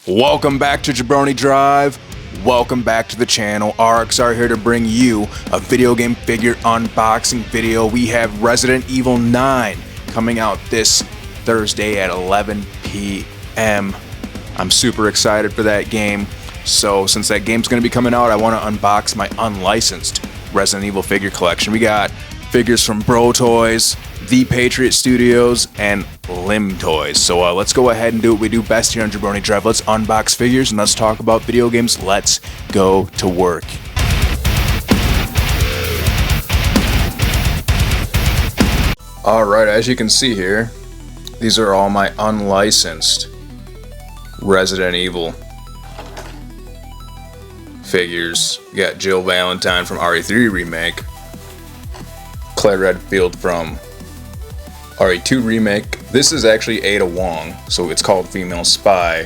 Welcome back to Jabroni Drive. Welcome back to the channel. RXR here to bring you a video game figure unboxing video. We have Resident Evil 9 coming out this Thursday at 11 p.m. I'm super excited for that game. So since that game's going to be coming out, I want to unbox my unlicensed Resident Evil figure collection. We got figures from Bro Toys, The Patriot Studios, and Limb Toys. So let's go ahead and do what we do best here on Jabroni Drive. Let's unbox figures and let's talk about video games. Let's go to work. Alright, as you can see here, these are all my unlicensed Resident Evil figures. You got Jill Valentine from RE3 Remake, Claire Redfield from RE2 Remake. This is actually Ada Wong, so it's called Female Spy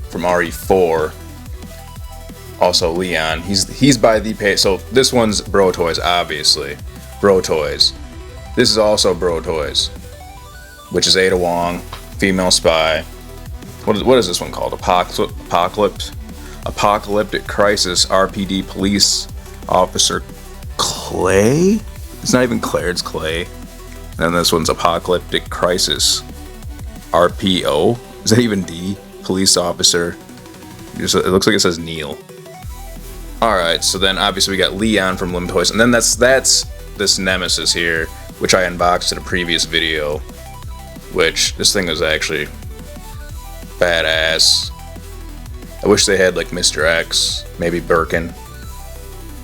from RE4. Also Leon. He's by the pay. So this one's Bro Toys, obviously. Bro Toys. This is also Bro Toys, which is Ada Wong, Female Spy. What is this one called? Apocalyptic Crisis RPD Police Officer Clay? It's not even Claire, it's Clay. And then this one's Apocalyptic Crisis RPO. Is that even D? Police Officer. It looks like it says Neil. Alright, so then obviously we got Leon from Limb Toys. And then that's this Nemesis here, which I unboxed in a previous video. Which, this thing is actually badass. I wish they had like Mr. X, maybe Birkin.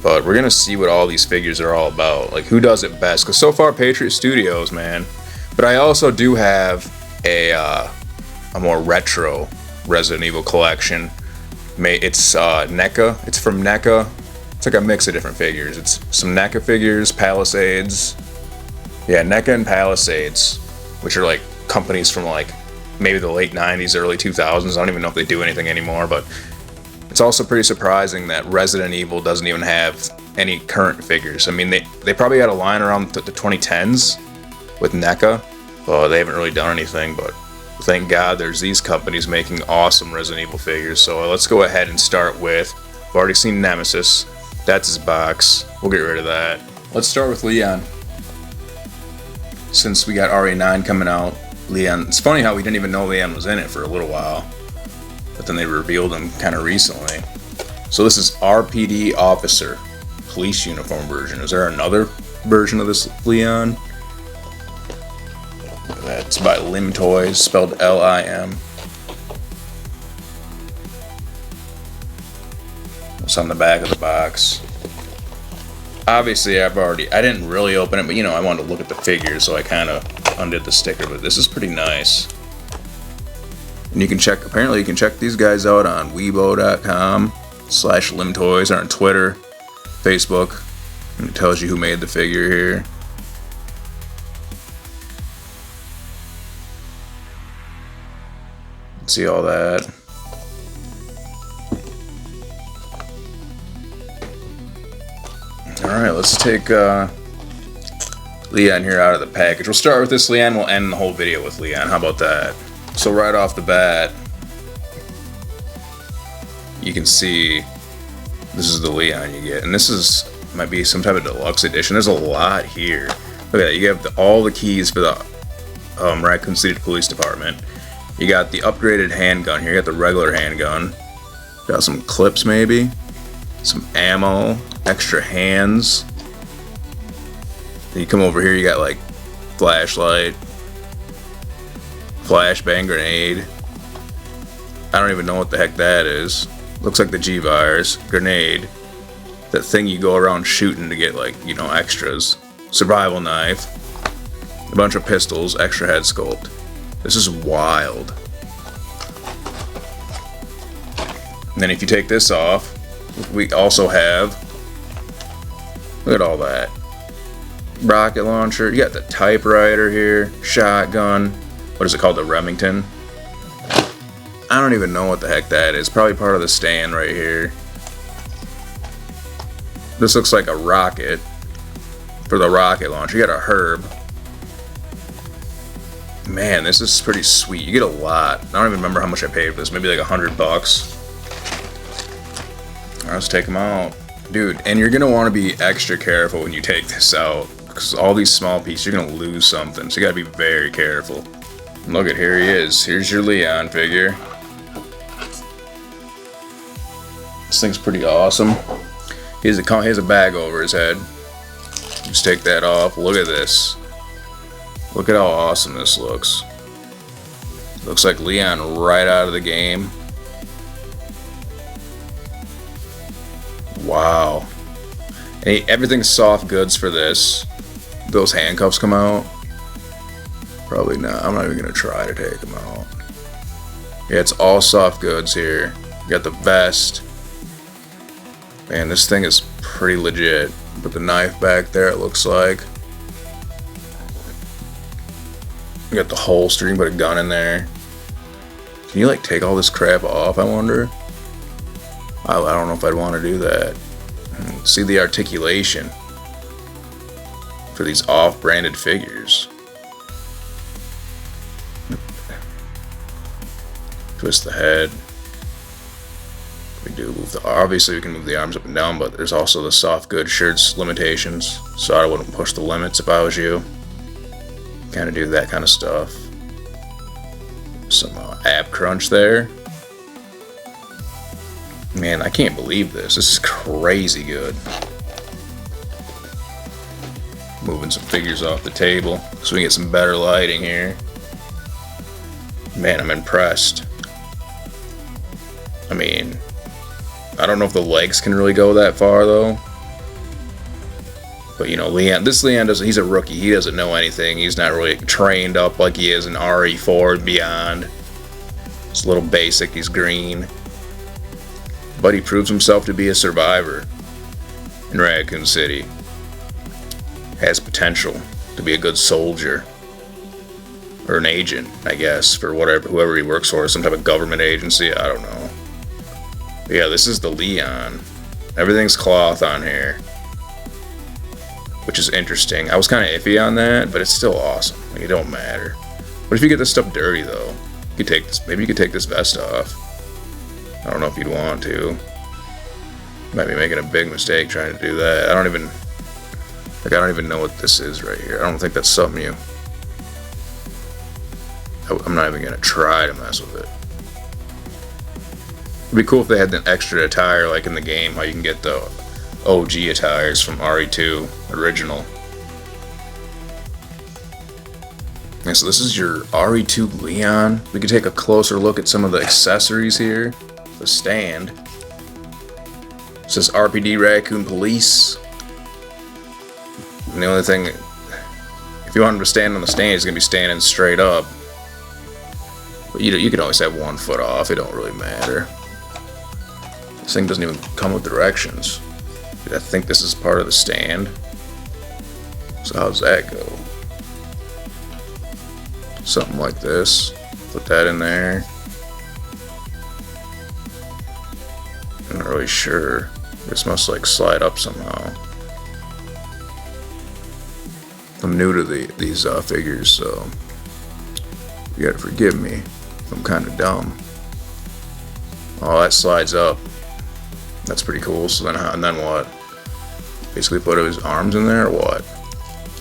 But we're gonna see what all these figures are all about. Like, who does it best? Because so far, Patriot Studios, man. But I also do have a more retro Resident Evil collection. It's NECA. It's from NECA. It's like a mix of different figures. It's some NECA figures, Palisades. Yeah, NECA and Palisades, which are like companies from like maybe the late 90s, early 2000s. I don't even know if they do anything anymore, but it's also pretty surprising that Resident Evil doesn't even have any current figures. I mean, they probably had a line around the 2010s with NECA. Well, they haven't really done anything, but thank God there's these companies making awesome Resident Evil figures. So let's go ahead and start with, I've already seen Nemesis. That's his box. We'll get rid of that. Let's start with Leon. Since we got RE9 coming out, Leon, it's funny how we didn't even know Leon was in it for a little while. But then they revealed him kind of recently. So this is RPD Officer, police uniform version. Is there another version of this Leon? That's by Limb Toys, spelled L-I-M. What's on the back of the box? Obviously, I didn't really open it, but you know, I wanted to look at the figures, so I kind of undid the sticker. But this is pretty nice. And you can check, apparently you can check these guys out on Weibo.com/LimbToys, or on Twitter, Facebook, and it tells you who made the figure here. See all that. Alright, let's take Leon here out of the package. We'll start with this Leon, we'll end the whole video with Leon. How about that? So right off the bat, you can see this is the Leon you get, and this might be some type of deluxe edition. There's a lot here. Look at that. You have all the keys for the Raccoon City Police Department. You got the upgraded handgun here. You got the regular handgun. Got some clips, maybe some ammo, extra hands. Then you come over here. You got like flashlight. Flashbang grenade. I don't even know what the heck that is. Looks like the G-Virus grenade. That thing you go around shooting to get, like, you know, extras. Survival knife. A bunch of pistols. Extra head sculpt. This is wild. And then if you take this off, we also have, look at all that. Rocket launcher. You got the typewriter here. Shotgun. What is it called? The Remington? I don't even know what the heck that is. Probably part of the stand right here. This looks like a rocket for the rocket launcher. You got a herb. Man, this is pretty sweet. You get a lot. I don't even remember how much I paid for this. Maybe like $100. Alright, let's take them out. Dude, and you're gonna want to be extra careful when you take this out, because all these small pieces, you're gonna lose something, so you gotta be very careful. Look at, here he is. Here's your Leon figure. This thing's pretty awesome. He has a bag over his head. Just take that off. Look at this. Look at how awesome this looks. Looks like Leon right out of the game. Wow. And everything's soft goods for this. Those handcuffs come out. Probably not. I'm not even gonna try to take them out. Yeah, it's all soft goods here. You got the vest. Man, this thing is pretty legit. Put the knife back there, it looks like. You got the holster, you can put a gun in there. Can you like take all this crap off, I wonder? I don't know if I'd want to do that. See the articulation for these off-branded figures. Twist the head. We do move obviously we can move the arms up and down, but there's also the soft good shirts limitations, so I wouldn't push the limits if I was you. Kind of do that kind of stuff. Some ab crunch there. Man, I can't believe this. This is crazy good. Moving some figures off the table so we can get some better lighting here. Man, I'm impressed. I mean, I don't know if the legs can really go that far though. But you know, Leon doesn't, he's a rookie. He doesn't know anything. He's not really trained up like he is in RE4 and beyond. It's a little basic. He's green. But he proves himself to be a survivor in Raccoon City. Has potential to be a good soldier. Or an agent, I guess, for whoever he works for, some type of government agency, I don't know. But yeah, this is the Leon. Everything's cloth on here, which is interesting. I was kind of iffy on that, but it's still awesome. Like, it don't matter. What if you get this stuff dirty though? You could take this. Maybe you could take this vest off. I don't know if you'd want to. Might be making a big mistake trying to do that. I don't even know what this is right here. I don't think that's something I'm not even gonna try to mess with it. It'd be cool if they had an extra attire like in the game, how you can get the OG attires from RE2 original. And so this is your RE2 Leon. We could take a closer look at some of the accessories here. The stand. It says RPD Raccoon Police. And the only thing, if you want him to stand on the stand, he's gonna be standing straight up. But you can always have 1 foot off. It don't really matter. This thing doesn't even come with directions. I think this is part of the stand. So how does that go? Something like this. Put that in there. I'm not really sure. This must like slide up somehow. I'm new to these figures, so you gotta forgive me if I'm kind of dumb. Oh, that slides up. That's pretty cool. So then what? Basically put his arms in there or what?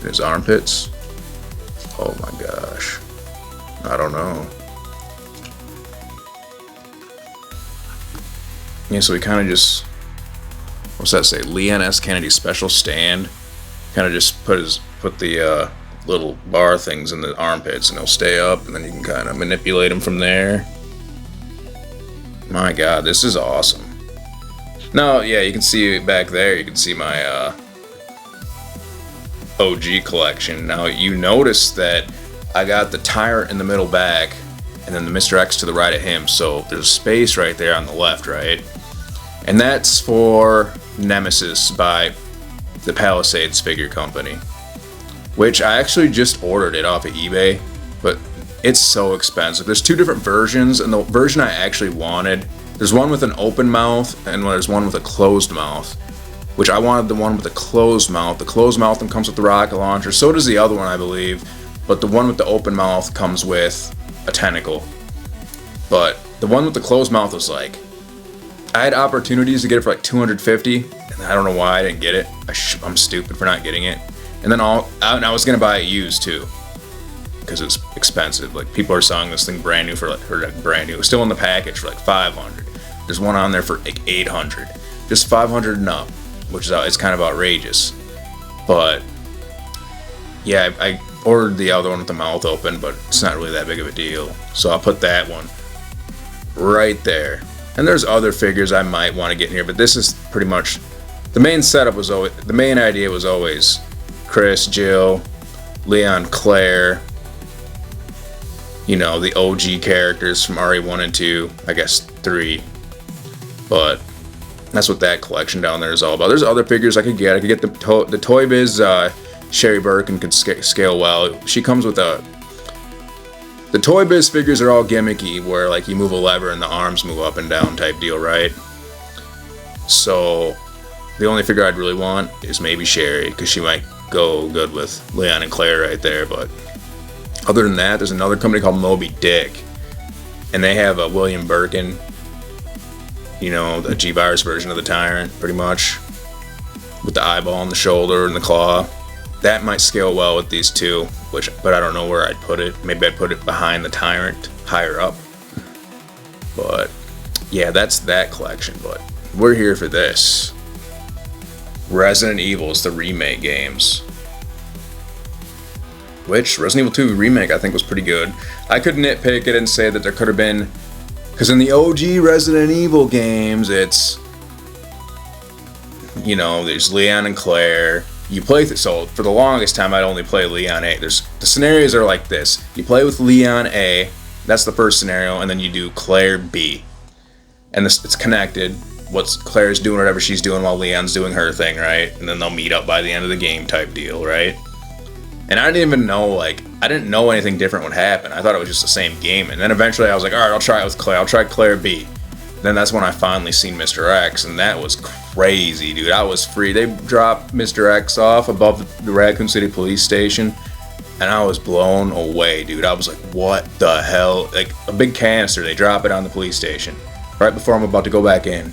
In his armpits? Oh my gosh. I don't know. Yeah, so we kind of just, what's that say? Leon S. Kennedy special stand. Kind of just put the little bar things in the armpits and they'll stay up, and then you can kind of manipulate them from there. My God, this is awesome. Now, yeah, you can see back there, you can see my OG collection. Now, you notice that I got the Tyrant in the middle back, and then the Mr. X to the right of him, so there's space right there on the left, right? And that's for Nemesis by the Palisades Figure Company, which I actually just ordered it off of eBay, but it's so expensive. There's 2 different versions, and the version I actually wanted, there's one with an open mouth and there's one with a closed mouth, which I wanted the one with the closed mouth. The closed mouth one comes with the rocket launcher. So does the other one, I believe. but the one with the open mouth comes with a tentacle. But the one with the closed mouth was like, I had opportunities to get it for like 250, and I don't know why I didn't get it. I'm stupid for not getting it. And then I was gonna buy it used too, because it's expensive. Like, people are selling this thing brand new for like brand new. It was still in the package for like 500. There's one on there for like 800, just 500 and up, which is it's kind of outrageous. But yeah, I ordered the other one with the mouth open, but it's not really that big of a deal. So I'll put that one right there. And there's other figures I might want to get in here, but this is pretty much the main setup. The main idea was always Chris, Jill, Leon, Claire, you know, the OG characters from RE1 and 2, I guess 3. But that's what that collection down there is all about. There's other figures I could get. I could get the Toy Biz Sherry Birkin could scale well. She comes with the Toy Biz figures are all gimmicky, where like you move a lever and the arms move up and down type deal, right? So the only figure I'd really want is maybe Sherry, because she might go good with Leon and Claire right there. But other than that, there's another company called Moby Dick, and they have a William Birkin, you know, the G-Virus version of the Tyrant, pretty much, with the eyeball and the shoulder and the claw. That might scale well with these two, but I don't know where I'd put it. Maybe I'd put it behind the Tyrant, higher up. But yeah, that's that collection. But we're here for this. Resident Evil's the remake games. Which, Resident Evil 2 remake I think was pretty good. I could nitpick it and say that there could have been, because in the OG Resident Evil games, it's, you know, there's Leon and Claire. You play so for the longest time I'd only play Leon A. The scenarios are like this. You play with Leon A, that's the first scenario, and then you do Claire B. And it's connected. Claire's doing whatever she's doing while Leon's doing her thing, right? And then they'll meet up by the end of the game type deal, right? And I didn't even know, I didn't know anything different would happen. I thought it was just the same game. And then eventually I was like, alright, I'll try it with Claire. I'll try Claire B. Then that's when I finally seen Mr. X, and that was crazy, dude. I was free. They dropped Mr. X off above the Raccoon City police station, and I was blown away, dude. I was like, what the hell? Like, a big canister, they drop it on the police station right before I'm about to go back in.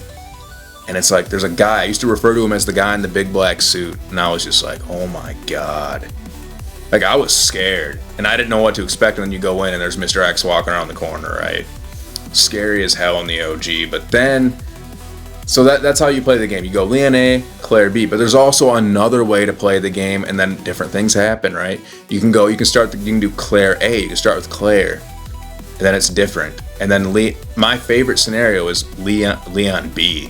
And it's like, there's a guy, I used to refer to him as the guy in the big black suit, and I was just like, oh my god. Like, I was scared, and I didn't know what to expect, and then you go in and there's Mr. X walking around the corner, right? Scary as hell in the OG. But then, so that's how you play the game. You go Leon A, Claire B. But there's also another way to play the game, and then different things happen, right? You can do Claire A. You can start with Claire, and then it's different. And then my favorite scenario is Leon B.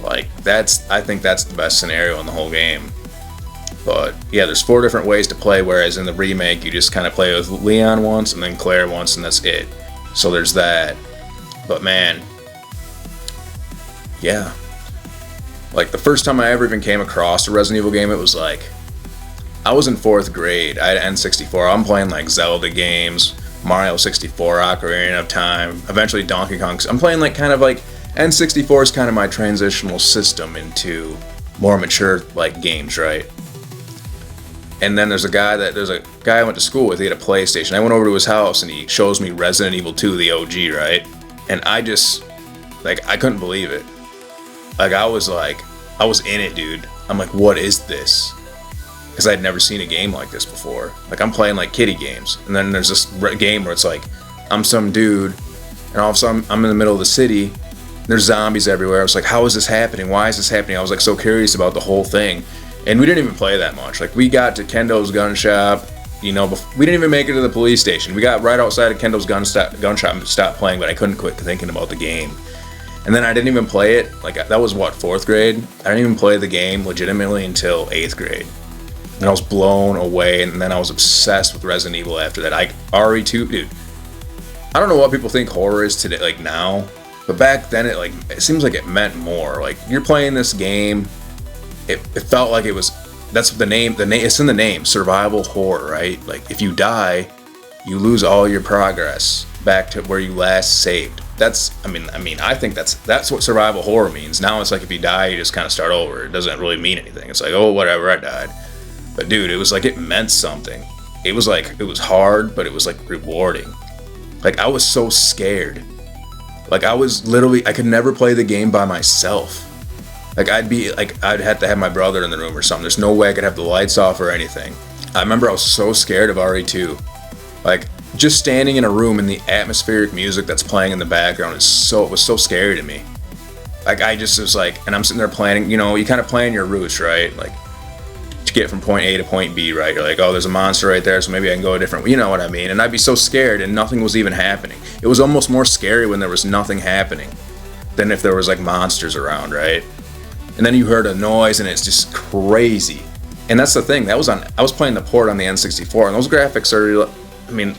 Like, I think that's the best scenario in the whole game. But yeah, there's 4 different ways to play, whereas in the remake you just kind of play with Leon once and then Claire once, and that's it. So there's that. But man, yeah. Like, the first time I ever even came across a Resident Evil game, it was like, I was in 4th grade. I had N64. I'm playing like Zelda games, Mario 64, Ocarina of Time, eventually Donkey Kong. I'm playing like kind of like N64 is kind of my transitional system into more mature like games, right? And then there's a guy I went to school with. He had a PlayStation. I went over to his house and he shows me Resident Evil 2, the OG, right? And I just, like, I couldn't believe it. Like, I was in it, dude. I'm like, what is this? Because I'd never seen a game like this before. Like, I'm playing like kiddie games, and then there's this game where it's like, I'm some dude, and all of a sudden I'm in the middle of the city. There's zombies everywhere. I was like, how is this happening? Why is this happening? I was like so curious about the whole thing. And we didn't even play that much. Like, we got to Kendo's gun shop, you know, we didn't even make it to the police station. We got right outside of Kendo's gun shop and stopped playing, but I couldn't quit thinking about the game. And then I didn't even play it, like, that was what, 4th grade? I didn't even play the game legitimately until 8th grade. And I was blown away, and then I was obsessed with Resident Evil after that. RE2, dude, I don't know what people think horror is today, like, now, but back then it seems like it meant more. Like, you're playing this game, it felt like it was, that's the name, it's in the name, survival horror, right? Like, if you die, you lose all your progress back to where you last saved. I think that's what survival horror means. Now it's like, if you die, you just kind of start over. It doesn't really mean anything. It's like, oh, whatever, I died. But dude, it was like, it meant something. it was hard, but it was like rewarding. Like I was so scared. Like I could never play the game by myself. Like I'd have to have my brother in the room or something. There's no way I could have the lights off or anything. I remember I was so scared of RE2. Like just standing in a room and the atmospheric music that's playing in the background it was so scary to me. Like I just was like, and I'm sitting there planning, you know, you kind of plan your routes, right? Like to get from point A to point B, right? You're like, oh, there's a monster right there, so maybe I can go a different, you know what I mean? And I'd be so scared and nothing was even happening. It was almost more scary when there was nothing happening than if there was like monsters around, right? And then you heard a noise and it's just crazy. And that's the thing, I was playing the port on the N64 and those graphics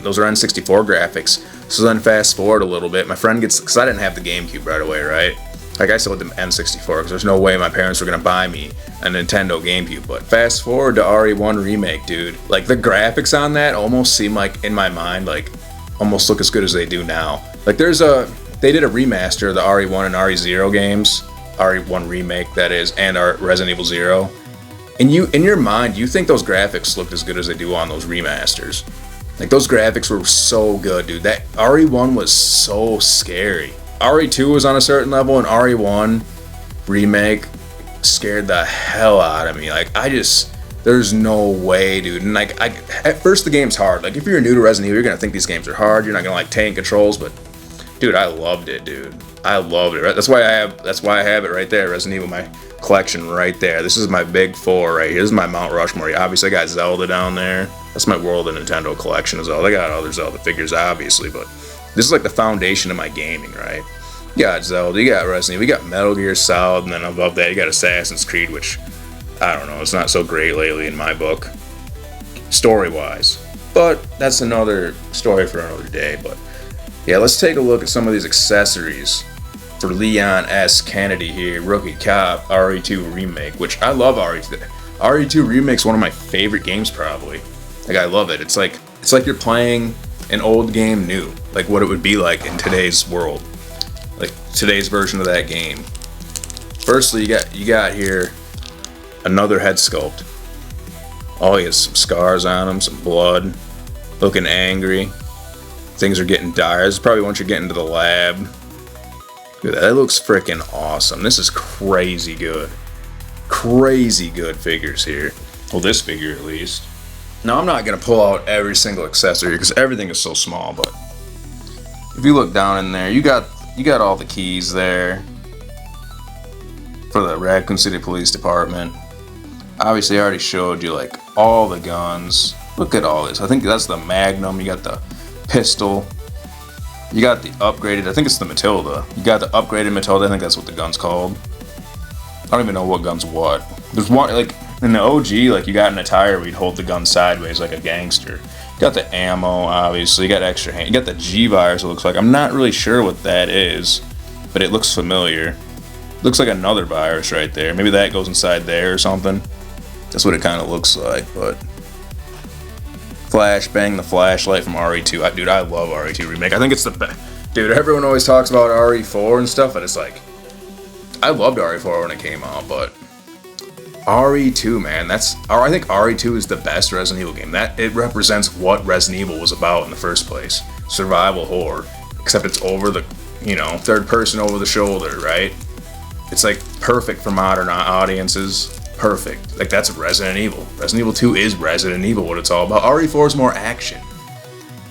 those are N64 graphics. So then fast forward a little bit, my friend because I didn't have the GameCube right away, right? Like I still had the N64 because there's no way my parents were gonna buy me a Nintendo GameCube. But fast forward to RE1 Remake, dude. Like the graphics on that almost seem like, in my mind, like almost look as good as they do now. Like they did a remaster of the RE1 and RE0 games, RE1 Remake that is, and Resident Evil 0. And in your mind, you think those graphics looked as good as they do on those remasters. Like those graphics were so good, dude. That RE1 was so scary. RE2 was on a certain level, and RE1 Remake scared the hell out of me. Like there's no way, dude. And like at first the game's hard. Like if you're new to Resident Evil, you're gonna think these games are hard. You're not gonna like tank controls, but dude, I loved it, dude. I loved it. That's why I have it right there. Resident Evil, my collection right there. This is my big four right here. This is my Mount Rushmore. Obviously, I got Zelda down there. That's my World of Nintendo collection as well. I got other Zelda figures, obviously, but this is like the foundation of my gaming, right? You got Zelda, you got Resident Evil, you got Metal Gear Solid, and then above that, you got Assassin's Creed, which, I don't know, it's not so great lately in my book, story-wise. But that's another story for another day. But yeah, let's take a look at some of these accessories for Leon S. Kennedy here, Rookie Cop, RE2 Remake, which I love RE2. RE2 Remake's one of my favorite games, probably. Like, I love it. It's like you're playing an old game new, like what it would be like in today's world, like today's version of that game. Firstly, you got here another head sculpt. Oh, he has some scars on him, some blood, looking angry. Things are getting dire. This is probably once you get into the lab. Dude, that looks freaking awesome. This is crazy good. Crazy good figures here. Well, this figure at least. Now, I'm not going to pull out every single accessory because everything is so small, but if you look down in there, you got all the keys there for the Raccoon City Police Department. Obviously, I already showed you like all the guns. Look at all this. I think that's the Magnum. You got the pistol. You got the upgraded, I think it's the Matilda. You got the upgraded Matilda. I think that's what the gun's called. I don't even know what gun's what. There's one, like, in the OG, like, you got an attire where you'd hold the gun sideways like a gangster. You got the ammo, obviously. You got extra hand. You got the G-Virus, it looks like. I'm not really sure what that is, but it looks familiar. Looks like another virus right there. Maybe that goes inside there or something. That's what it kind of looks like, but... Flashbang, the flashlight from RE2. Dude, I love RE2 Remake. I think it's the best. Dude, everyone always talks about RE4 and stuff, but it's like... I loved RE4 when it came out, but... RE2, man, I think RE2 is the best Resident Evil game. It represents what Resident Evil was about in the first place. Survival horror. Except it's over the, third person over the shoulder, right? It's like perfect for modern audiences. Perfect. Like, that's Resident Evil. Resident Evil 2 is Resident Evil, what it's all about. RE4 is more action.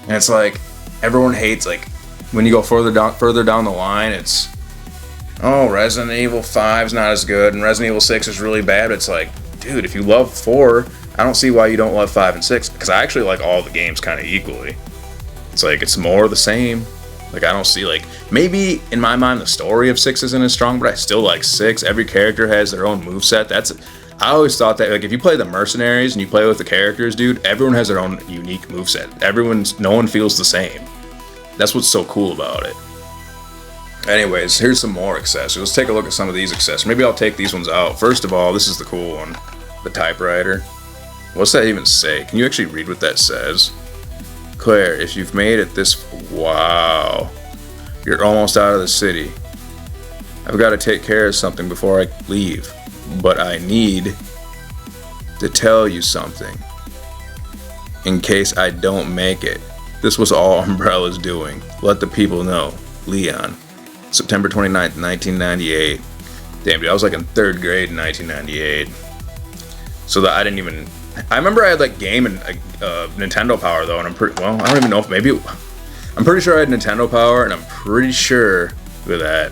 And it's like, everyone hates, like, when you go further down the line, it's, oh, Resident Evil 5's not as good, and Resident Evil 6 is really bad. It's like, dude, if you love 4, I don't see why you don't love 5 and 6, because I actually like all the games kind of equally. It's like, it's more the same. Like, I don't see, like, maybe in my mind the story of 6 isn't as strong, but I still like 6. Every character has their own moveset. I always thought that, like, if you play the Mercenaries and you play with the characters, dude, everyone has their own unique moveset. No one feels the same. That's what's so cool about it. Anyways, here's some more accessories. Let's take a look at some of these accessories. Maybe I'll take these ones out. First of all, this is the cool one. The typewriter. What's that even say? Can you actually read what that says? Claire, if you've made it this... Wow. You're almost out of the city. I've got to take care of something before I leave. But I need to tell you something. in case I don't make it. This was all Umbrella's doing. Let the people know. Leon. September 29th, 1998. Damn, dude, I was like in 3rd grade in 1998. So that I didn't even... I remember I had like Game and Nintendo Power though, and I don't even know if maybe... I'm pretty sure I had Nintendo Power, and I'm pretty sure... Look at that.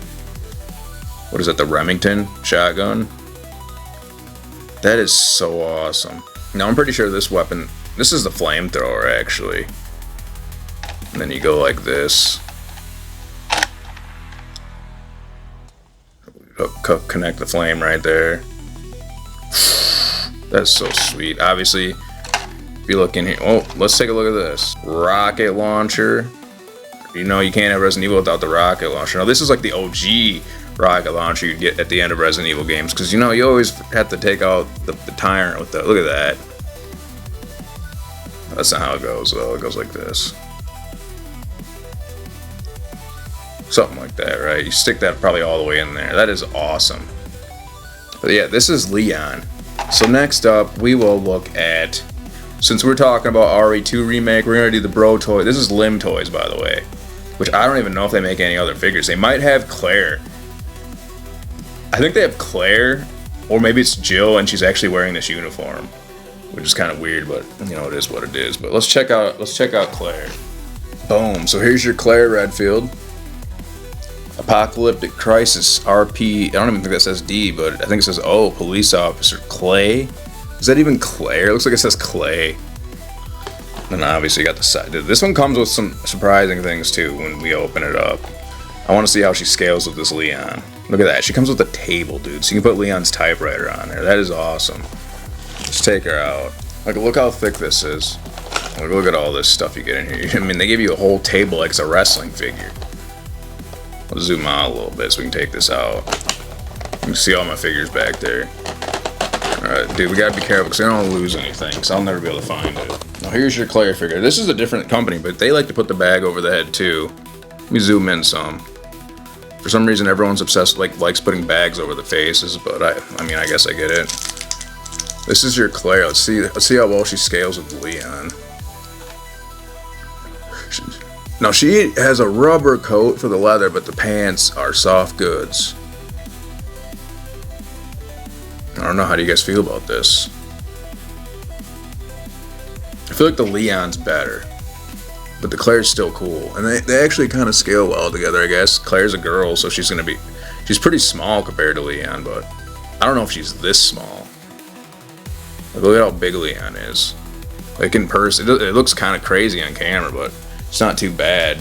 What is that, the Remington shotgun? That is so awesome. Now I'm pretty sure this weapon... This is the flamethrower, actually. And then you go like this. Connect the flame right there. That's so sweet. Obviously, if you look in here... Oh, let's take a look at this. Rocket launcher. You know you can't have Resident Evil without the rocket launcher. Now this is like the OG rocket launcher you get at the end of Resident Evil games. Because you know you always have to take out the tyrant with the... Look at that. That's not how it goes though. It goes like this. Something like that, right? You stick that probably all the way in there. That is awesome. But yeah, this is Leon. So next up, we will look at... Since we're talking about RE2 remake, we're going to do the Bro Toy. This is Lim Toys, by the way. Which I don't even know if they make any other figures. They might have Claire. I think they have Claire. Or maybe it's Jill and she's actually wearing this uniform. Which is kind of weird, but you know, it is what it is. But let's check out Claire. Boom. So here's your Claire Redfield. Apocalyptic Crisis RP. I don't even think that says D, but I think it says O. Police Officer Clay. Is that even Claire? It looks like it says Clay. And obviously you got the side. This one comes with some surprising things too when we open it up. I want to see how she scales with this Leon. Look at that. She comes with a table, dude. So you can put Leon's typewriter on there. That is awesome. Let's take her out. Like, look how thick this is. Like, look at all this stuff you get in here. I mean, they give you a whole table like it's a wrestling figure. I'll zoom out a little bit so we can take this out. You can see all my figures back there. Alright, dude, we gotta be careful because I don't want to lose anything, because I'll never be able to find it. Now, here's your Claire figure. This is a different company, but they like to put the bag over the head, too. Let me zoom in some. For some reason, everyone's obsessed, likes putting bags over the faces, but I mean, I guess I get it. This is your Claire. Let's see how well she scales with Leon. Now, she has a rubber coat for the leather, but the pants are soft goods. I don't know, how do you guys feel about this? I feel like the Leon's better, but the Claire's still cool. And they actually kind of scale well together, I guess. Claire's a girl, so she's pretty small compared to Leon, but I don't know if she's this small. Look at how big Leon is. Like in person, it looks kind of crazy on camera, but it's not too bad.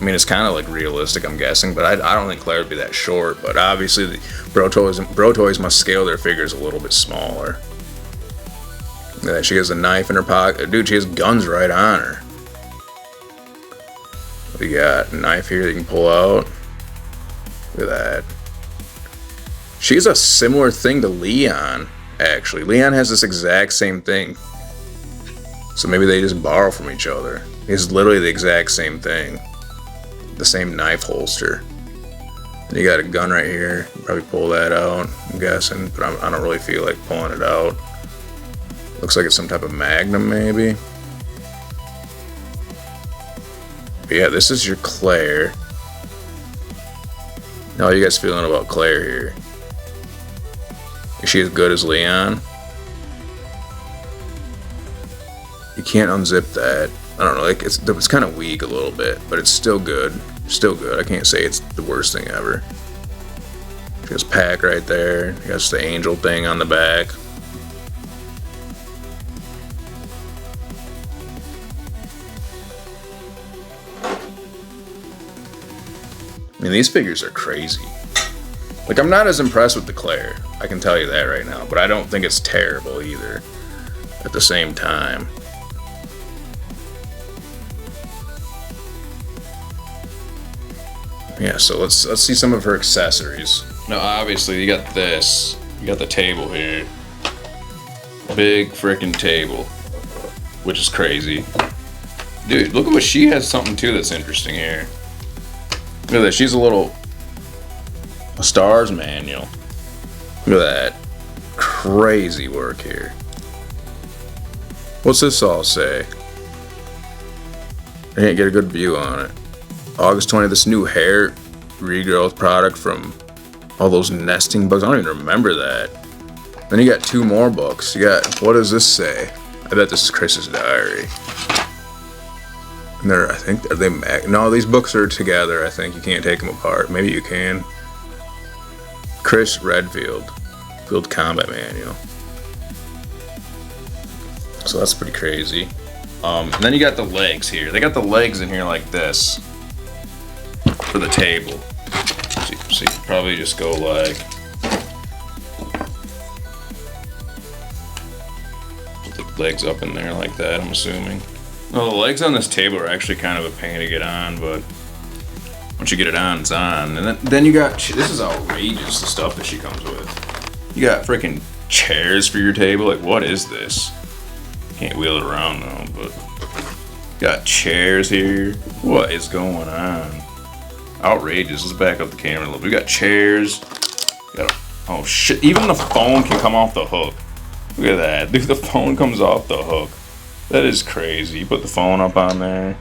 I mean, it's kind of like realistic, I'm guessing, but I don't think Claire would be that short. But obviously, the Bro Toys must scale their figures a little bit smaller. Yeah, she has a knife in her pocket. Dude, she has guns right on her. We got a knife here that you can pull out. Look at that. She has a similar thing to Leon, actually. Leon has this exact same thing. So maybe they just borrow from each other. It's literally the exact same thing. The same knife holster. And you got a gun right here. You probably pull that out, I'm guessing, but I don't really feel like pulling it out. Looks like it's some type of Magnum, maybe. But yeah, this is your Claire. How are you guys feeling about Claire here? Is she as good as Leon? You can't unzip that. I don't know, like it's kind of weak a little bit, but it's still good. Still good. I can't say it's the worst thing ever. She has pack right there. She has the angel thing on the back. I mean, these figures are crazy. Like, I'm not as impressed with the Claire. I can tell you that right now, but I don't think it's terrible either. At the same time. Yeah, so let's see some of her accessories. Now, obviously, you got this. You got the table here. Big freaking table. Which is crazy. Dude, look at what she has something too that's interesting here. Look at that. She's a STARS manual. Look at that. Crazy work here. What's this all say? I can't get a good view on it. August 20th, this new hair regrowth product from all those nesting bugs. I don't even remember that. Then you got 2 more books. You got, what does this say? I bet this is Chris's diary. And I think, are they, no, these books are together, I think. You can't take them apart. Maybe you can. Chris Redfield, Field Combat Manual. So that's pretty crazy. And then you got the legs here. They got the legs in here like this for the table. So you probably just go like, put the legs up in there like that, I'm assuming. Well, the legs on this table are actually kind of a pain to get on, but once you get it on, it's on. And then you got, this is outrageous, the stuff that she comes with. You got freaking chairs for your table. Like, what is this? Can't wheel it around though, but got chairs here. What is going on? Outrageous. Let's back up the camera a little bit. We got chairs. Oh shit, even the phone can come off the hook. Look at that. Dude, the phone comes off the hook. That is crazy. You put the phone up on there.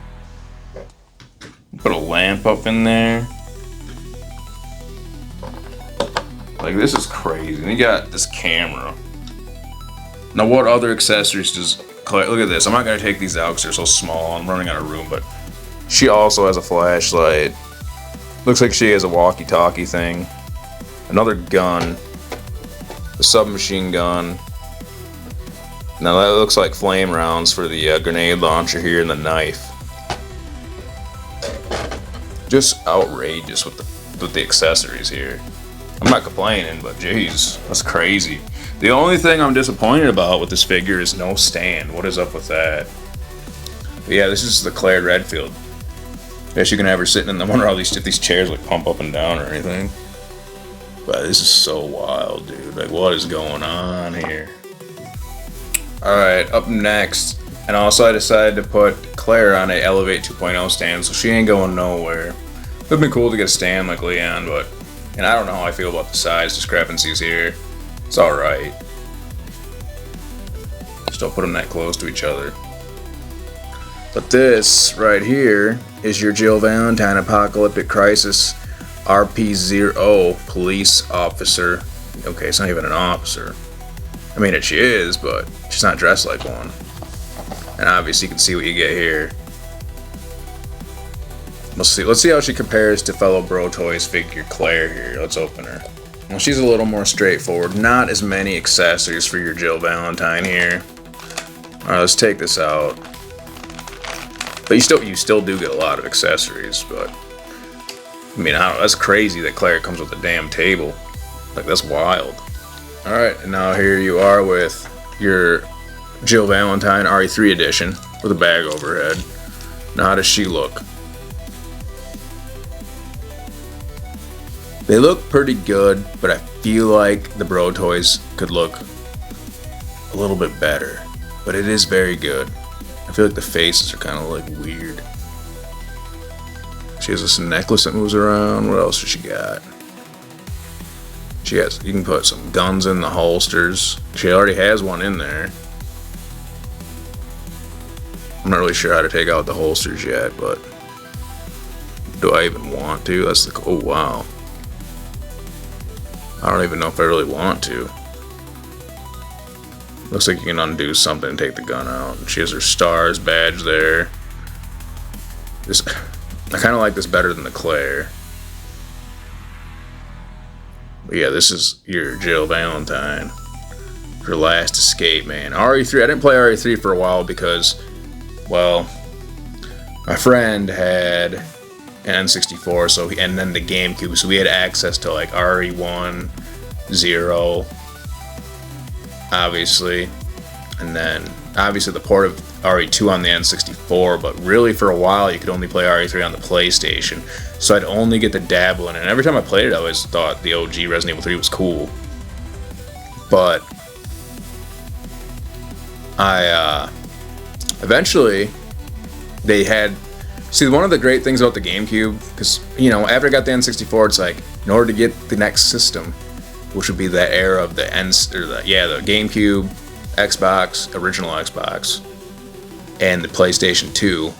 Put a lamp up in there. Like, this is crazy. And you got this camera. Now, what other accessories does Claire... Look at this. I'm not going to take these out because they're so small. I'm running out of room, but she also has a flashlight. Looks like she has a walkie-talkie thing. Another gun. A submachine gun. Now, that looks like flame rounds for the grenade launcher here and the knife. Just outrageous with the accessories here. I'm not complaining, but jeez, that's crazy. The only thing I'm disappointed about with this figure is no stand. What is up with that? But yeah, this is the Claire Redfield. Guess you can have her sitting in the one of these chairs like pump up and down or anything. But this is so wild, dude. Like, what is going on here? Alright, up next. And also I decided to put Claire on a Elevate 2.0 stand, so she ain't going nowhere. It would've been cool to get a stand like Leon, but... And I don't know how I feel about the size discrepancies here. It's alright. Just don't put them that close to each other. But this right here is your Jill Valentine Apocalyptic Crisis RP0 police officer. Okay, it's not even an officer. I mean, she is, but she's not dressed like one. And obviously you can see what you get here. Let's see how she compares to fellow Bro Toys figure Claire here. Let's open her. Well, she's a little more straightforward. Not as many accessories for your Jill Valentine here. Alright, let's take this out. But you still do get a lot of accessories, but I mean, I don't know, that's crazy that Claire comes with a damn table. Like, that's wild. Alright, and now here you are with your Jill Valentine RE3 edition with a bag overhead. Now, how does she look? They look pretty good, but I feel like the Bro Toys could look a little bit better. But it is very good. I feel like the faces are kind of like weird. She has this necklace that moves around. What else does she got? You can put some guns in the holsters. She already has one in there. I'm not really sure how to take out the holsters yet, but do I even want to? That's the, oh wow. I don't even know if I really want to. Looks like you can undo something and take the gun out. She has her stars badge there. I kind of like this better than the Claire. But yeah, this is your Jill Valentine. Her last escape, man. RE3, I didn't play RE3 for a while because, well, my friend had an N64, and then the GameCube, so we had access to like RE1, 0, obviously, and then obviously the port of RE2 on the N64, but really for a while you could only play RE3 on the PlayStation, so I'd only get to dabble in it. And every time I played it, I always thought the OG Resident Evil 3 was cool, but eventually they had, see, one of the great things about the GameCube, because, you know, after I got the N64, it's like, in order to get the next system, which would be the era of the GameCube, Xbox, original Xbox, and the PlayStation 2.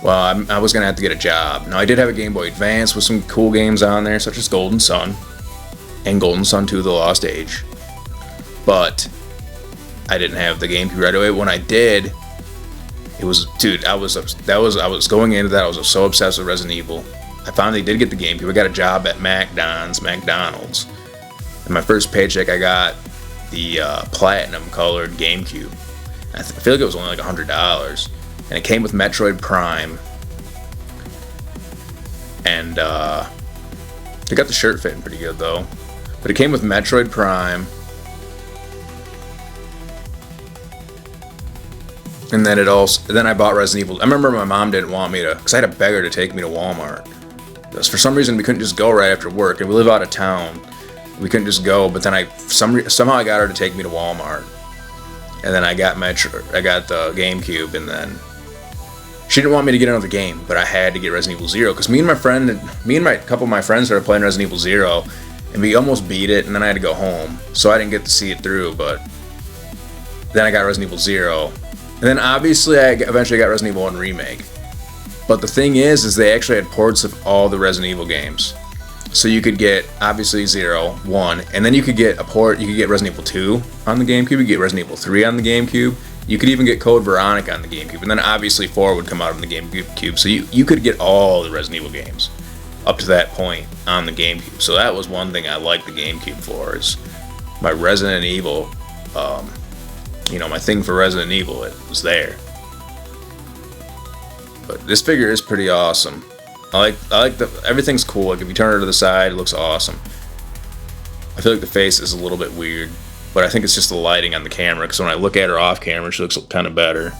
Well, I was gonna have to get a job. Now I did have a Game Boy Advance with some cool games on there, such as Golden Sun and Golden Sun 2: The Lost Age. But I didn't have the GameCube right away. When I did, it was, dude, I was going into that. I was so obsessed with Resident Evil. I finally did get the GameCube. I got a job at McDonald's, and my first paycheck I got the platinum colored GameCube. I feel like it was only like $100, and it came with Metroid Prime. And they got the shirt fitting pretty good though. But it came with Metroid Prime. And then I bought Resident Evil. I remember my mom didn't want me to, because I had to beg her to take me to Walmart. Because for some reason we couldn't just go right after work, and we live out of town. We couldn't just go, but then somehow I got her to take me to Walmart. And then I got the GameCube, and then she didn't want me to get another game, but I had to get Resident Evil Zero, because me and a couple of my friends started playing Resident Evil Zero, and we almost beat it, and then I had to go home, so I didn't get to see it through. But then I got Resident Evil Zero. And then obviously I eventually got Resident Evil 1 Remake. But the thing is they actually had ports of all the Resident Evil games. So you could get, obviously, 0, 1, and then you could get a port, you could get Resident Evil 2 on the GameCube, you could get Resident Evil 3 on the GameCube, you could even get Code Veronica on the GameCube, and then obviously 4 would come out on the GameCube, so you could get all the Resident Evil games up to that point on the GameCube. So that was one thing I liked the GameCube for, is my Resident Evil, my thing for Resident Evil, it was there. But this figure is pretty awesome. I like everything's cool. Like if you turn her to the side, it looks awesome. I feel like the face is a little bit weird, but I think it's just the lighting on the camera, because when I look at her off camera, she looks kind of better.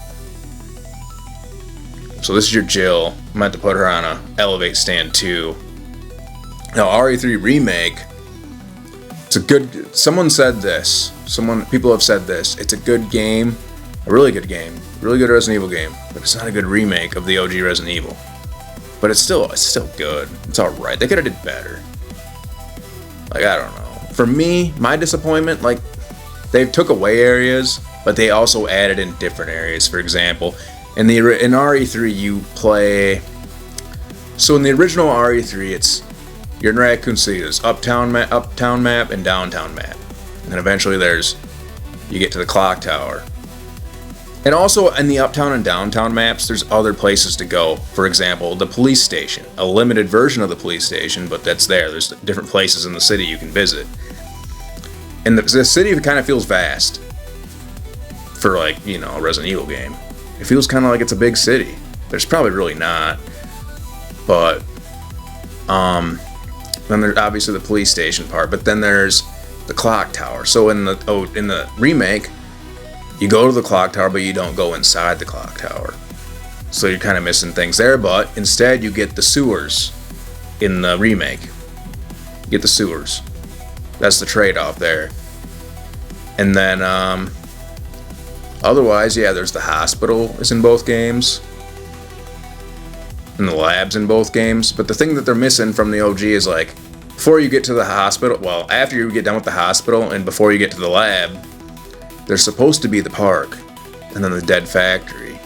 So this is your Jill. I'm gonna have to put her on a Elevate stand too. Now RE3 Remake, it's a good, someone said this, people have said this, it's a good game, a really good game, really good Resident Evil game, but it's not a good remake of the OG Resident Evil. But it's still good. It's alright. They could have did better. Like, I don't know. For me, my disappointment, like, they took away areas, but they also added in different areas. For example, in RE3 you play, so in the original RE3 you're in Raccoon City. There's uptown map and downtown map. And then eventually you get to the clock tower. And also in the uptown and downtown maps, there's other places to go. For example, the police station, a limited version of the police station, but that's there. There's different places in the city you can visit. And the city kind of feels vast for, like, a Resident Evil game. It feels kind of like it's a big city. There's probably really not. But then there's obviously the police station part, but then there's the clock tower. So in the remake, you go to the clock tower, but you don't go inside the clock tower. So you're kind of missing things there, but instead you get the sewers in the remake. You get the sewers. That's the trade-off there. And then, otherwise, yeah, there's the hospital is in both games. And the lab's in both games. But the thing that they're missing from the OG is, like, before you get to the hospital, well, after you get done with the hospital and before you get to the lab, there's supposed to be the park, and then the dead factory.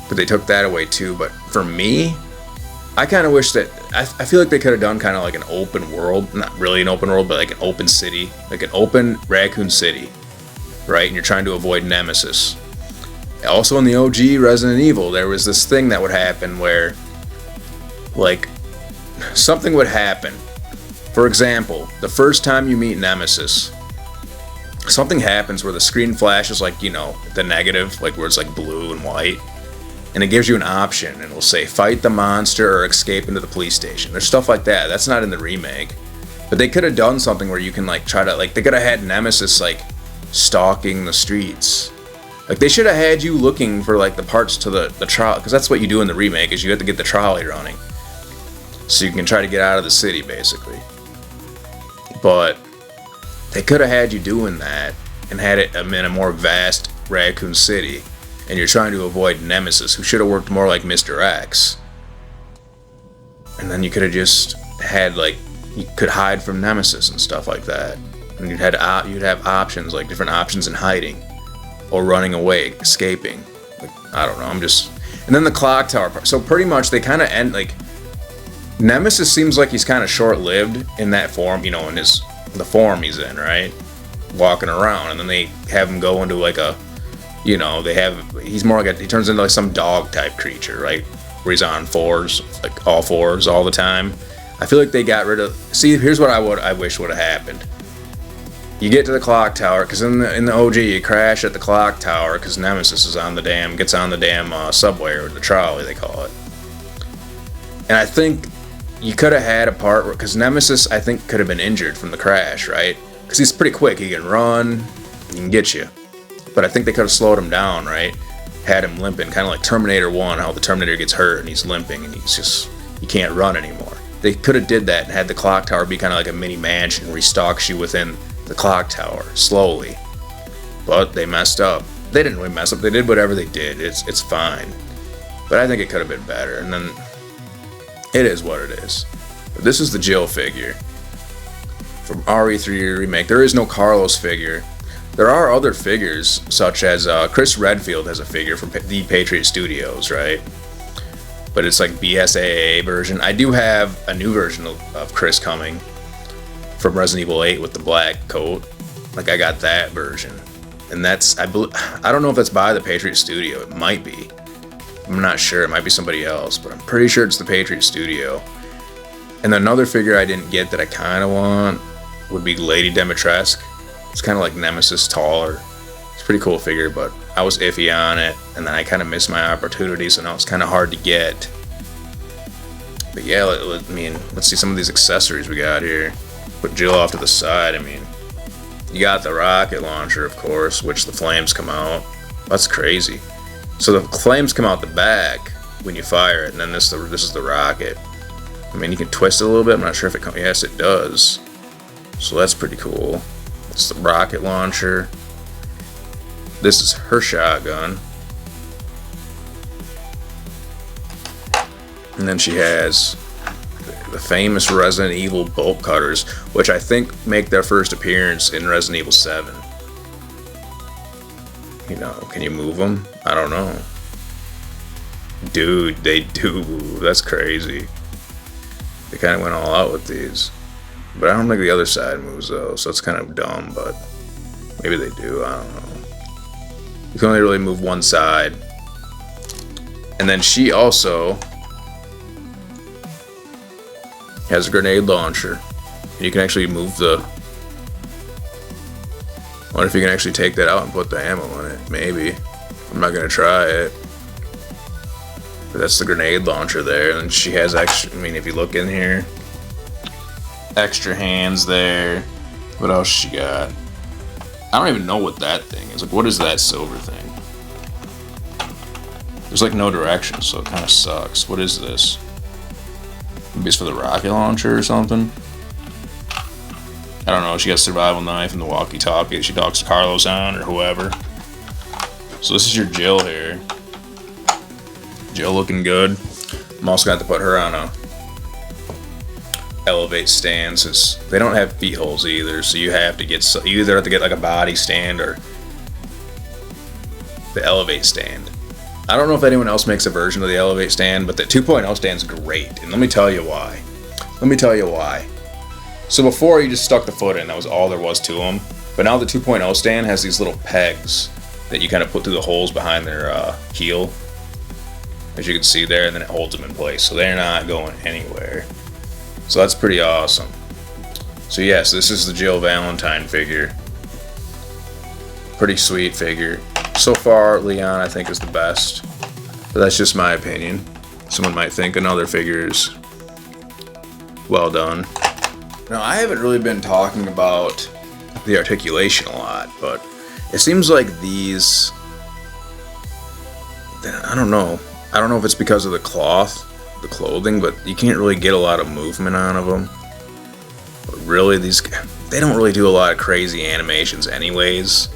But they took that away too. But for me, I kind of wish that, I feel like they could have done kind of like an open world, not really an open world, but like an open city, like an open Raccoon City, right? And you're trying to avoid Nemesis. Also in the OG Resident Evil, there was this thing that would happen where, like, something would happen. For example, the first time you meet Nemesis, something happens where the screen flashes like, the negative, like where it's like blue and white, and it gives you an option, and it'll say fight the monster or escape into the police station. There's stuff like that. That's not in the remake. But they could have done something where you can, like, try to, like, they could have had Nemesis, like, stalking the streets. Like, they should have had you looking for, like, the parts to the trolley, because that's what you do in the remake, is you have to get the trolley running. So you can try to get out of the city, basically. But they could have had you doing that and had it in a more vast Raccoon City, and you're trying to avoid Nemesis, who should have worked more like Mr. X. And then you could have just had, like, you could hide from Nemesis and stuff like that. And you'd have options, like different options in hiding or running away, escaping. Like, I don't know. And then the clock tower part. So pretty much they kind of end like. Nemesis seems like he's kind of short-lived in that form, in the form he's in, right? Walking around, and then they have him go into like a, he's more like he turns into like some dog type creature, right? Where he's on fours, like all fours all the time. I feel like they got rid of. See, here's what I wish would have happened. You get to the clock tower, because in the OG you crash at the clock tower because Nemesis is gets on the damn subway or the trolley they call it. And I think you could have had a part where, because Nemesis I think could have been injured from the crash, right? Because he's pretty quick, he can run, he can get you. But I think they could have slowed him down, right? Had him limping, kind of like Terminator 1, how the Terminator gets hurt and he's limping and he can't run anymore. They could have did that and had the clock tower be kind of like a mini mansion where he stalks you within the clock tower, slowly. But they messed up. They didn't really mess up, they did whatever they did, it's fine. But I think it could have been better, and then it is what it is. But this is the Jill figure from RE3 Remake. There is no Carlos figure. There are other figures, such as Chris Redfield has a figure from the Patriot Studios, right? But it's like BSAA version. I do have a new version of Chris coming from Resident Evil 8 with the black coat. Like, I got that version. And that's, I don't know if that's by the Patriot Studio. It might be. I'm not sure. It might be somebody else, but I'm pretty sure it's the Patriot Studio. And another figure I didn't get that I kind of want would be Lady Dimitrescu. It's kind of like Nemesis taller. It's a pretty cool figure, but I was iffy on it, and then I kind of missed my opportunity, so now it's kind of hard to get. But yeah, let's see some of these accessories we got here. Put Jill off to the side. I mean, you got the rocket launcher, of course, which the flames come out. That's crazy. So the flames come out the back when you fire it, and then this is the rocket. I mean, you can twist it a little bit. I'm not sure if it comes. Yes, it does. So that's pretty cool. It's the rocket launcher. This is her shotgun. And then she has the famous Resident Evil bolt cutters, which I think make their first appearance in Resident Evil 7. Can you move them? I don't know. Dude, they do. That's crazy. They kind of went all out with these. But I don't think the other side moves though, so it's kind of dumb, but maybe they do, I don't know. You can only really move one side. And then she also has a grenade launcher. You can actually move the... I wonder if you can actually take that out and put the ammo in it. Maybe. I'm not going to try it. But that's the grenade launcher there. And she has extra... if you look in here... extra hands there. What else she got? I don't even know what that thing is. Like, what is that silver thing? There's like no direction, so it kind of sucks. What is this? Maybe it's for the rocket launcher or something? I don't know. She got a survival knife and the walkie-talkie that she talks to Carlos on or whoever. So this is your Jill here. Jill looking good. I'm also going to have to put her on a elevate stand since they don't have feet holes either, so you either have to get like a body stand or the elevate stand. I don't know if anyone else makes a version of the elevate stand, but the 2.0 stand's great, and let me tell you why. So before you just stuck the foot in, that was all there was to them, but now the 2.0 stand has these little pegs that you kind of put through the holes behind their heel, as you can see there, and then it holds them in place, so they're not going anywhere. So that's pretty awesome. So yes, this is the Jill Valentine figure. Pretty sweet figure. So far, Leon I think is the best. But that's just my opinion. Someone might think another figure is well done. Now, I haven't really been talking about the articulation a lot, but it seems like these... I don't know. I don't know if it's because of the cloth, the clothing, but you can't really get a lot of movement out of them. But really, they don't really do a lot of crazy animations anyways.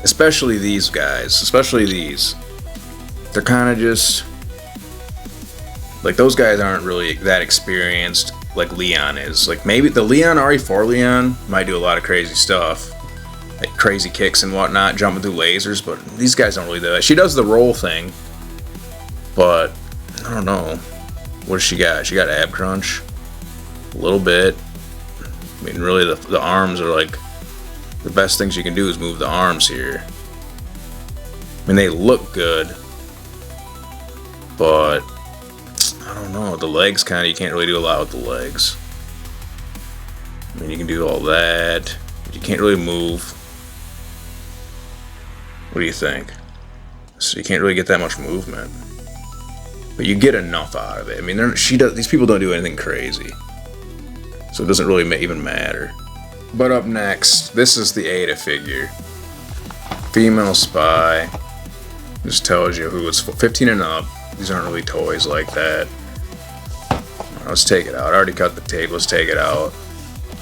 Especially these guys, especially these. They're kind of just... like, those guys aren't really that experienced like Leon is. Like, maybe the Leon RE4 Leon might do a lot of crazy stuff. like crazy kicks and whatnot, jumping through lasers, but these guys don't really do that. She does the roll thing, but I don't know. What does she got? She got ab crunch, a little bit. I mean, really, the arms are like the best things you can do is move the arms here. I mean, they look good, but I don't know. The legs kind of, you can't really do a lot with the legs. I mean, you can do all that, but you can't really move. What do you think? So you can't really get that much movement, but you get enough out of it. I mean, these people don't do anything crazy, so it doesn't really even matter. But up next, this is the Ada figure. Female spy. Just tells you who it's 15 and up. These aren't really toys like that. Let's take it out. I already cut the tape. Let's take it out.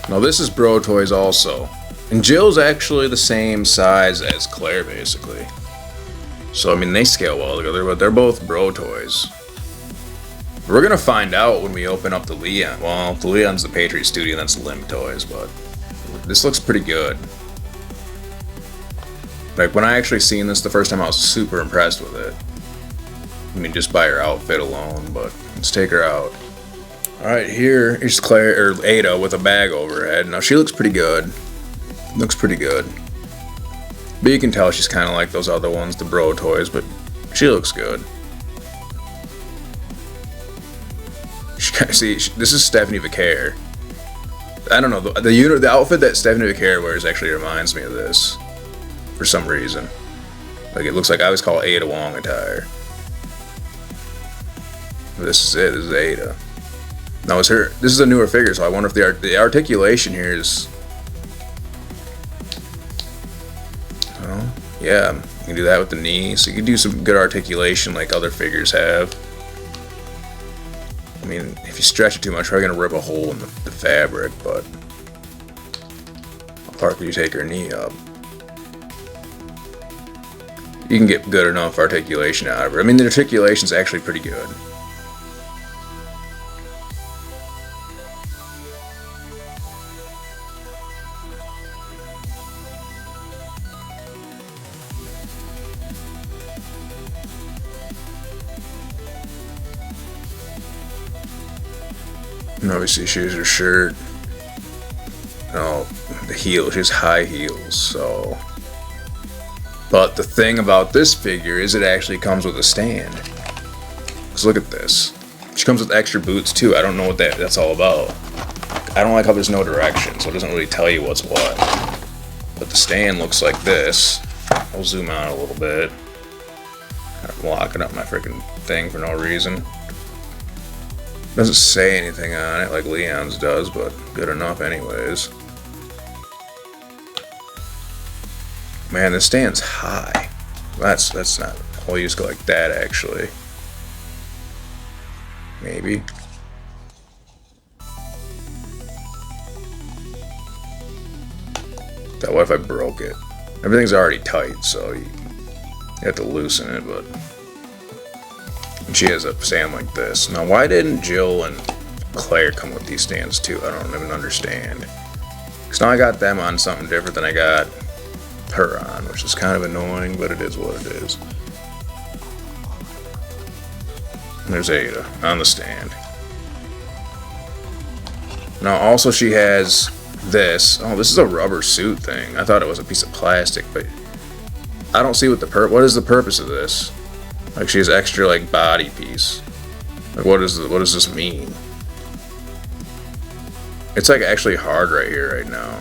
Now this is Bro Toys also. And Jill's actually the same size as Claire, basically. So, I mean, they scale well together, but they're both Bro Toys. We're gonna find out when we open up the Leon. Well, the Leon's the Patriot Studio, that's Limb Toys, but this looks pretty good. Like, when I actually seen this the first time, I was super impressed with it. I mean, just by her outfit alone, but let's take her out. Alright, here's Claire, or Ada, with a bag over her head. Now, she looks pretty good. Looks pretty good. But you can tell she's kind of like those other ones, the Bro Toys, but she looks good. See, this is Stephanie Vicaire. I don't know, the outfit that Stephanie Vicaire wears actually reminds me of this. For some reason. Like, it looks like I always call Ada Wong attire. This is it, this is Ada. Now, this is a newer figure, so I wonder if the articulation here is... Oh, yeah, you can do that with the knee, so you can do some good articulation like other figures have. I mean, if you stretch it too much, you're probably going to rip a hole in the fabric, but... How far can you take her knee up? You can get good enough articulation out of her. I mean, the articulation's actually pretty good. And obviously she has her shirt. Oh, the heel. She has high heels, so... But the thing about this figure is it actually comes with a stand. Because look at this. She comes with extra boots too. I don't know what that's all about. I don't like how there's no direction, so it doesn't really tell you what's what. But the stand looks like this. I'll zoom out a little bit. I'm locking up my freaking thing for no reason. Doesn't say anything on it like Leon's does, but good enough anyways. Man, this stand's high. That's not... I'll just go like that, actually. Maybe. What if I broke it? Everything's already tight, so you have to loosen it, but... And she has a stand like this. Now, why didn't Jill and Claire come with these stands, too? I don't even understand. Because now I got them on something different than I got her on, which is kind of annoying, but it is what it is. And there's Ada on the stand. Now also she has this. Oh, this is a rubber suit thing. I thought it was a piece of plastic, but I don't see what is the purpose of this? Like, she has extra like body piece. Like, what does this mean? It's like actually hard right here right now.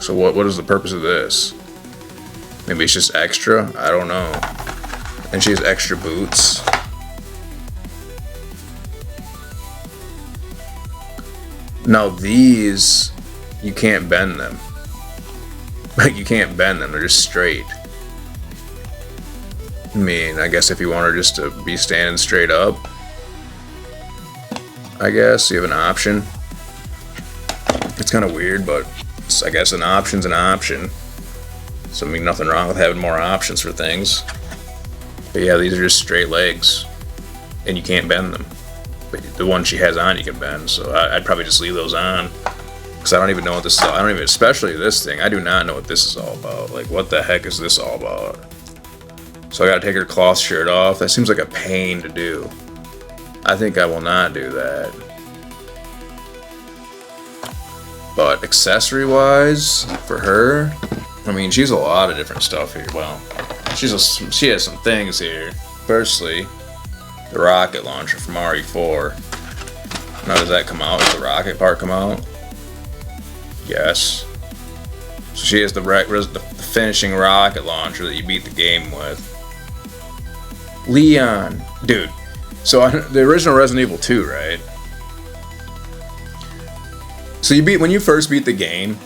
So what is the purpose of this? Maybe it's just extra? I don't know. And she has extra boots. Now these, you can't bend them. Like, you can't bend them, they're just straight. I mean, I guess if you want her just to be standing straight up, I guess you have an option. It's kind of weird, but I guess an option's an option. So, I mean, nothing wrong with having more options for things. But yeah, these are just straight legs. And you can't bend them. But the one she has on you can bend, so I'd probably just leave those on. Because I don't even know what this is. I don't even, especially this thing. I do not know what this is all about. Like, what the heck is this all about? So I gotta take her cloth shirt off. That seems like a pain to do. I think I will not do that. But accessory-wise, for her, I mean, she's a lot of different stuff here. Well, she has some things here. Firstly, the rocket launcher from RE4. Now, does that come out? Does the rocket part come out? Yes. So she has the finishing rocket launcher that you beat the game with. Leon, dude. So the original Resident Evil 2, right? So when you first beat the game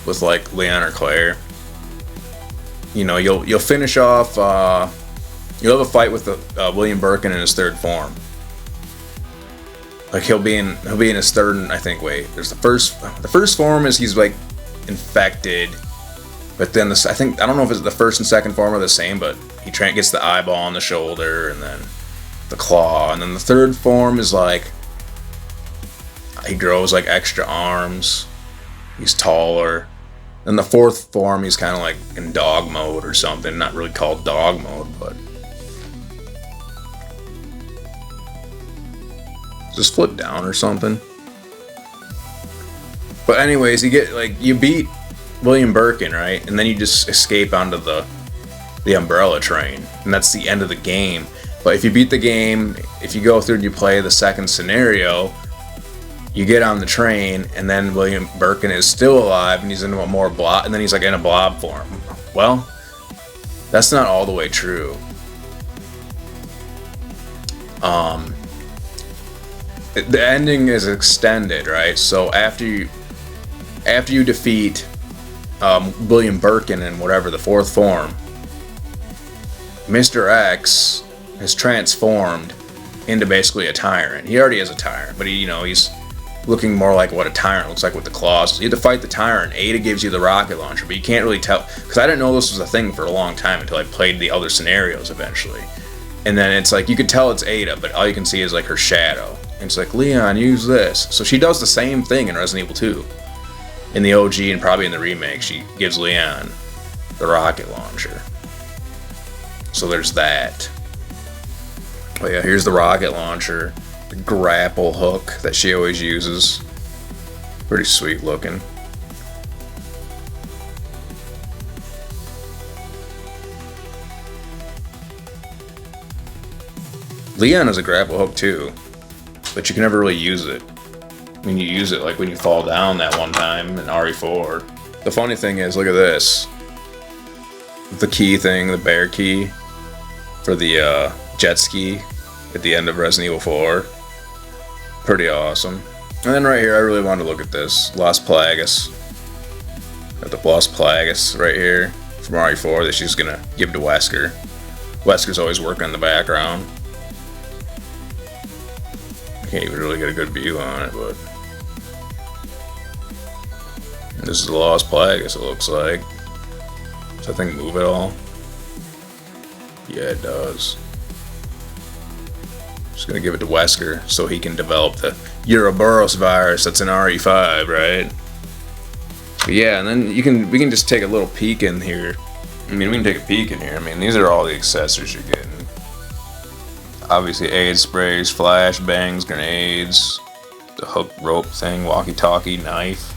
with like Leon or Claire, you know, you'll finish off. You'll have a fight with William Birkin in his third form. Like he'll be in his third. I think. Wait, there's the first form is he's like infected, but then I don't know if it's the first and second form are the same, but he gets the eyeball on the shoulder and then the claw, and then the third form is like he grows like extra arms. He's taller. Then the fourth form, he's kind of like in dog mode or something. Not really called dog mode, but just flip down or something. But anyways, you beat William Birkin, right? And then you just escape onto the Umbrella train, and that's the end of the game. But if you beat the game, if you go through and you play the second scenario, you get on the train, and then William Birkin is still alive, and he's in a more blob, and then he's like in a blob form. Well, that's not all the way true. The ending is extended, right? So after you defeat William Birkin in whatever the fourth form, Mr. X has transformed into basically a tyrant. He already is a tyrant, but he's looking more like what a tyrant looks like with the claws. You have to fight the tyrant. Ada gives you the rocket launcher, but you can't really tell, because I didn't know this was a thing for a long time until I played the other scenarios eventually. And then it's like you could tell it's Ada, but all you can see is like her shadow. And it's like, Leon, use this. So she does the same thing in Resident Evil 2. In the OG and probably in the remake, she gives Leon the rocket launcher. So there's that. Oh yeah, here's the rocket launcher. The grapple hook that she always uses. Pretty sweet looking. Leon has a grapple hook too, but you can never really use it. I mean, you use it like when you fall down that one time in RE4. The funny thing is, look at this. The key thing, the bear key for the jet ski at the end of Resident Evil 4. Pretty awesome. And then right here, I really wanted to look at this. Las Plagas. Got the Las Plagas right here from RE4 that she's gonna give to Wesker. Wesker's always working in the background. Can't even really get a good view on it, but this is the Las Plagas, it looks like. Does that thing move at all? Yeah, it does. Just gonna give it to Wesker so he can develop the Ouroboros virus that's in RE5, right? But yeah, and then we can just take a little peek in here. I mean, we can take a peek in here. I mean, these are all the accessories you're getting. Obviously, aid sprays, flash bangs, grenades, the hook rope thing, walkie-talkie, knife.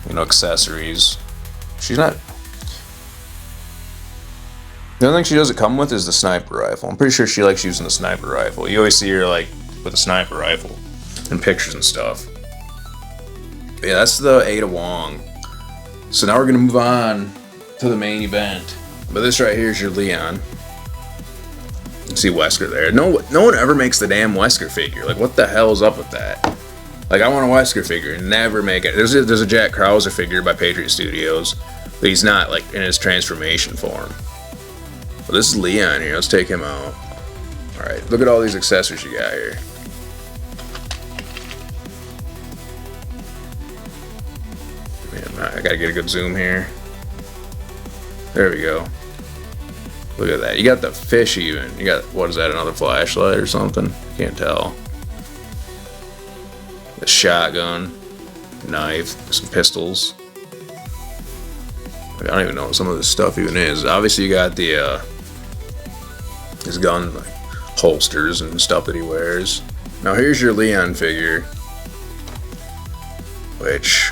Accessories. She's not. The only thing she doesn't come with is the sniper rifle. I'm pretty sure she likes using the sniper rifle. You always see her like with a sniper rifle in pictures and stuff. But yeah, that's the Ada Wong. So now we're gonna move on to the main event. But this right here is your Leon. You see Wesker there. No one ever makes the damn Wesker figure. Like, what the hell is up with that? Like, I want a Wesker figure. Never make it. There's a Jack Krauser figure by Patriot Studios, but he's not like in his transformation form. Well, this is Leon here. Let's take him out. Alright, look at all these accessories you got here. Man, I gotta get a good zoom here. There we go. Look at that. You got the fish even. You got, what is that, another flashlight or something? Can't tell. The shotgun. knife, some pistols. I don't even know what some of this stuff even is. Obviously, you got the his gun, like, holsters and stuff that he wears. Now here's your Leon figure, which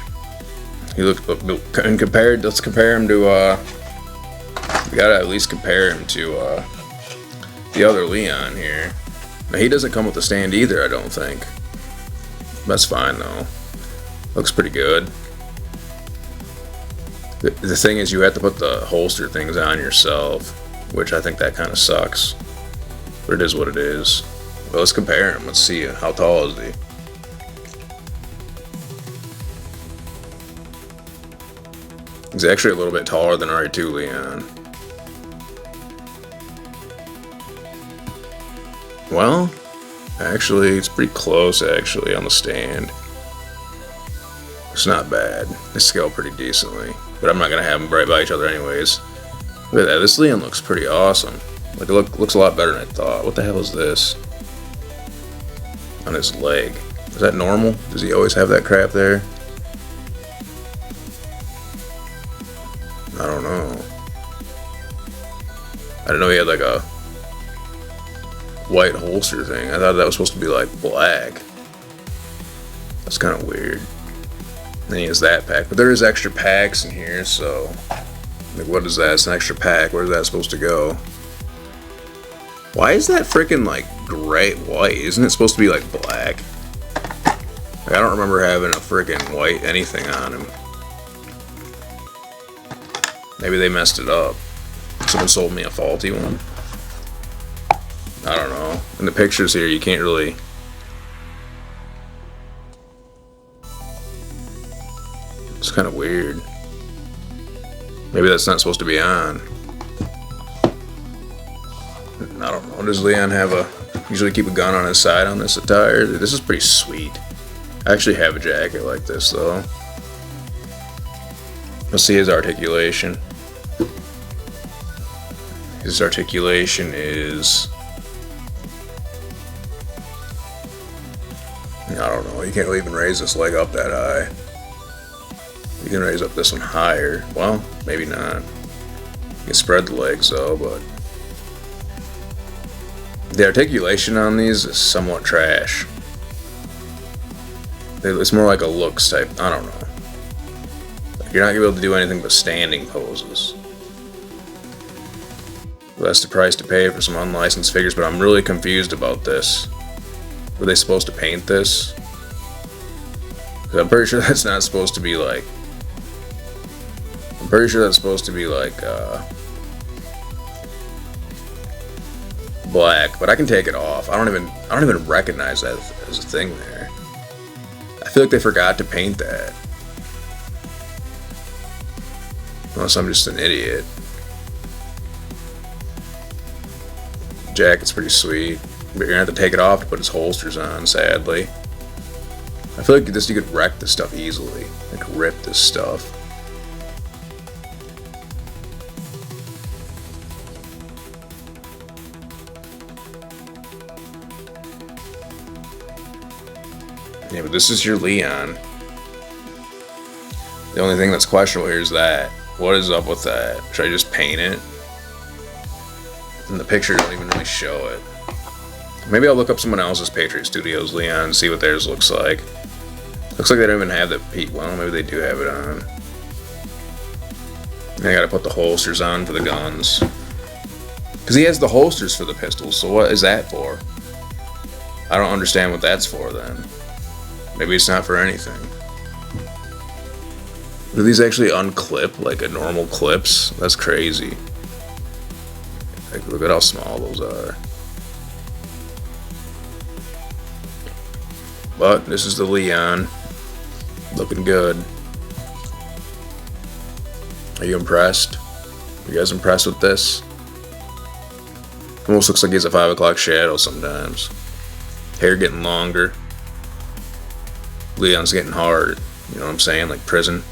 he looked, and compared. Let's compare him to. We gotta at least compare him to the other Leon here. Now he doesn't come with a stand either, I don't think. That's fine though. Looks pretty good. The thing is, you have to put the holster things on yourself, which I think that kind of sucks. But it is what it is. Well, let's compare him. Let's see, how tall is he? He's actually a little bit taller than R2 Leon. Well, actually, it's pretty close actually on the stand. It's not bad. They scale pretty decently. But I'm not going to have them right by each other anyways. Look at that. This Leon looks pretty awesome. Like, it looks a lot better than I thought. What the hell is this? On his leg. Is that normal? Does he always have that crap there? I don't know. I didn't know he had like a white holster thing. I thought that was supposed to be like black. That's kind of weird. Then he has that pack, but there is extra packs in here, so like, what is that? It's an extra pack. Where's that supposed to go? Why is that freaking like gray white? Isn't it supposed to be like black? Like, I don't remember having a freaking white anything on him. Maybe they messed it up. Someone sold me a faulty one. I don't know. In the pictures here, you can't really. It's kind of weird. Maybe that's not supposed to be on. I don't know. Does Leon have usually keep a gun on his side on this attire? This is pretty sweet. I actually have a jacket like this though. Let's see his articulation. His articulation is, I don't know. You can't even raise this leg up that high. You can raise up this one higher. Well, maybe not. You can spread the legs though, but the articulation on these is somewhat trash. It's more like a looks type. I don't know. Like, you're not gonna be able to do anything but standing poses. Well, that's the price to pay for some unlicensed figures, but I'm really confused about this. Were they supposed to paint this? 'Cause I'm pretty sure that's not supposed to be like. I'm pretty sure that's supposed to be like black, but I can take it off. I don't even recognize that as a thing there. I feel like they forgot to paint that. Unless I'm just an idiot. Jacket's pretty sweet, but you're gonna have to take it off to put his holsters on, sadly. I feel like you could wreck this stuff easily. Like, rip this stuff. Yeah, but this is your Leon. The only thing that's questionable here is that. What is up with that? Should I just paint it? And the picture don't even really show it. Maybe I'll look up someone else's Patriot Studios Leon and see what theirs looks like. Looks like they don't even have the peak. Well, maybe they do have it on. And I gotta put the holsters on for the guns. Because he has the holsters for the pistols, so what is that for? I don't understand what that's for then. Maybe it's not for anything. Do these actually unclip like a normal clips? That's crazy. Like, look at how small those are. But this is the Leon. Looking good. Are you impressed? Are you guys impressed with this? Almost looks like he's a 5 o'clock shadow sometimes. Hair getting longer. Leon's getting hard. You know what I'm saying? Like prison.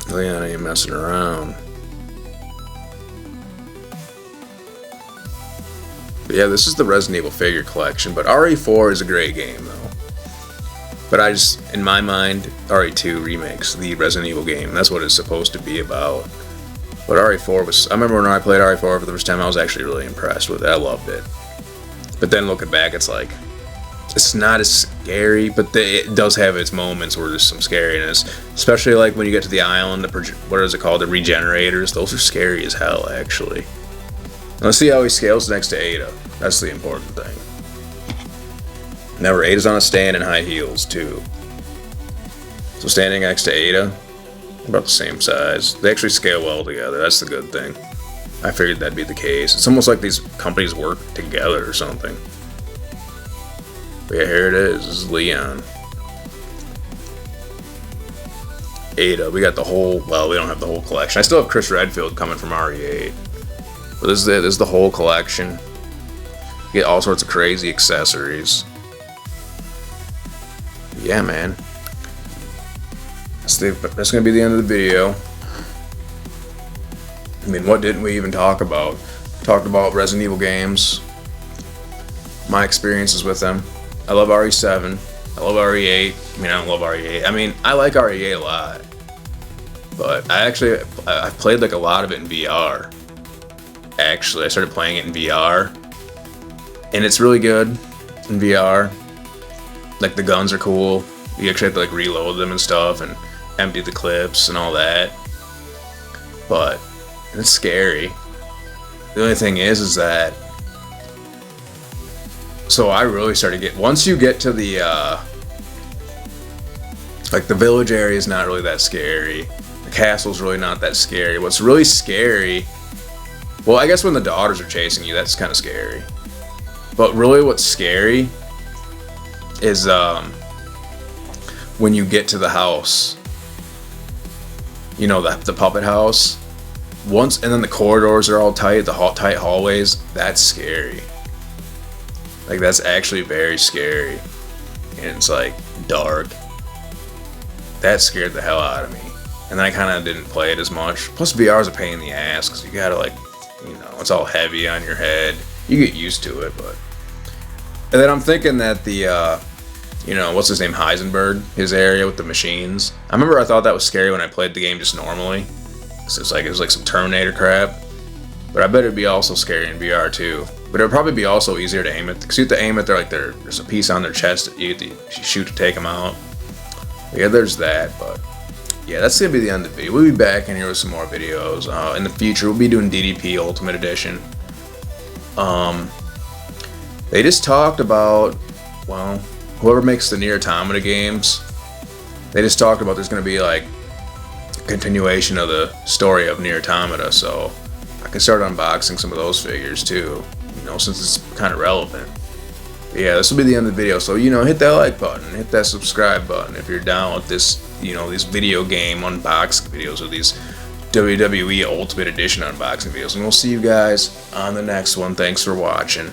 Leon ain't messing around. But yeah, this is the Resident Evil figure collection, but RE4 is a great game though. But I just, in my mind, RE2 remakes the Resident Evil game. That's what it's supposed to be about. But RE4 was, I remember when I played RE4 for the first time, I was actually really impressed with it. I loved it. But then looking back, it's like, it's not as scary, but it does have its moments where there's some scariness. Especially like when you get to the island, what is it called? The regenerators. Those are scary as hell, actually. Let's see how he scales next to Ada. That's the important thing. Never, Ada's on a stand in high heels, too. So standing next to Ada, about the same size. They actually scale well together. That's the good thing. I figured that'd be the case. It's almost like these companies work together or something. But yeah, here it is. This is Leon. Ada. We got the whole... Well, we don't have the whole collection. I still have Chris Redfield coming from RE8. But this is it. This is the whole collection. You get all sorts of crazy accessories. Yeah, man. That's going to be the end of the video. I mean, what didn't we even talk about? Talked about Resident Evil games. My experiences with them. I love RE7. I love RE8. I mean, I don't love RE8. I mean, I like RE8 a lot. But I've played like a lot of it in VR. Actually, I started playing it in VR. And it's really good in VR. Like, the guns are cool. You actually have to like reload them and stuff and empty the clips and all that. But it's scary. The only thing is that, so I really started once you get to the like the village area is not really that scary. The castle's really not that scary. What's really scary, well, I guess when the daughters are chasing you, that's kind of scary. But really what's scary is when you get to the house. You know, the puppet house. And then the corridors are all tight, tight hallways. That's scary. Like, that's actually very scary. And it's like dark. That scared the hell out of me. And then I kind of didn't play it as much. Plus VR is a pain in the ass because you gotta like, you know, it's all heavy on your head. You get used to it, but. And then I'm thinking that the, you know, what's his name, Heisenberg, his area with the machines. I remember I thought that was scary when I played the game just normally. So it was like some Terminator crap. But I bet it'd be also scary in VR too. But it would probably be also easier to aim at. Because you have to aim at there's a piece on their chest that you have to shoot to take them out. But yeah, there's that. But yeah, that's going to be the end of the video. We'll be back in here with some more videos. In the future, we'll be doing DDP Ultimate Edition. They just talked about, well, whoever makes the Nier Automata games, they just talked about there's going to be like continuation of the story of Nier Automata, so I can start unboxing some of those figures too, you know, since it's kind of relevant. But yeah, this will be the end of the video, so, you know, hit that like button, hit that subscribe button if you're down with this, you know, these video game unboxing videos or these WWE Ultimate Edition unboxing videos, and we'll see you guys on the next one. Thanks for watching.